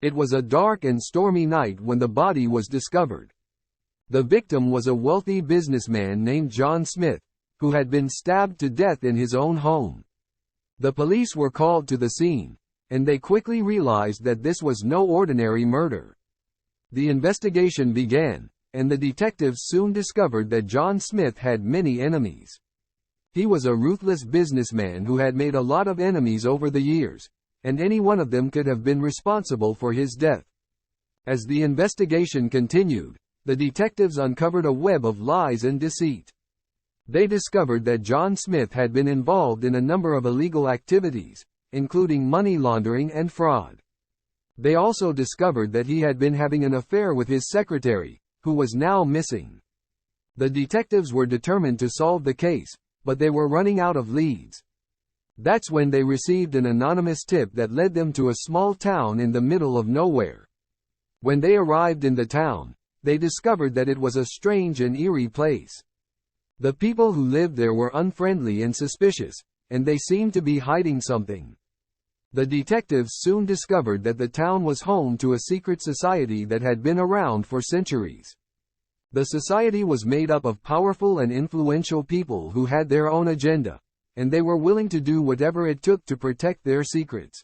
It was a dark and stormy night when the body was discovered. The victim was a wealthy businessman named John Smith, who had been stabbed to death in his own home. The police were called to the scene, and they quickly realized that this was no ordinary murder. The investigation began, and the detectives soon discovered that John Smith had many enemies. He was a ruthless businessman who had made a lot of enemies over the years, and any one of them could have been responsible for his death. As the investigation continued, the detectives uncovered a web of lies and deceit. They discovered that John Smith had been involved in a number of illegal activities, including money laundering and fraud. They also discovered that he had been having an affair with his secretary, who was now missing. The detectives were determined to solve the case, but they were running out of leads. That's when they received an anonymous tip that led them to a small town in the middle of nowhere. When they arrived in the town, they discovered that it was a strange and eerie place. The people who lived there were unfriendly and suspicious, and they seemed to be hiding something. The detectives soon discovered that the town was home to a secret society that had been around for centuries. The society was made up of powerful and influential people who had their own agenda, and they were willing to do whatever it took to protect their secrets.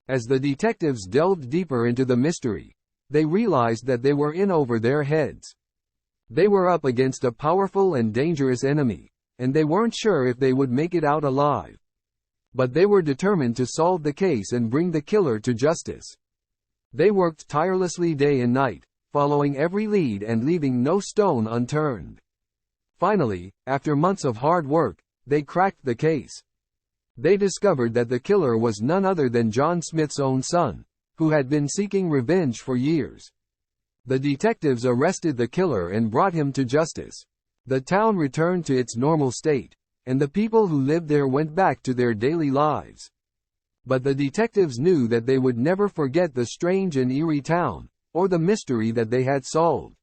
As the detectives delved deeper into the mystery, they realized that they were in over their heads. They were up against a powerful and dangerous enemy, and they weren't sure if they would make it out alive. But they were determined to solve the case and bring the killer to justice. They worked tirelessly day and night, following every lead and leaving no stone unturned. Finally, after months of hard work, they cracked the case. They discovered that the killer was none other than John Smith's own son, who had been seeking revenge for years. The detectives arrested the killer and brought him to justice. The town returned to its normal state, and the people who lived there went back to their daily lives. But the detectives knew that they would never forget the strange and eerie town, or the mystery that they had solved.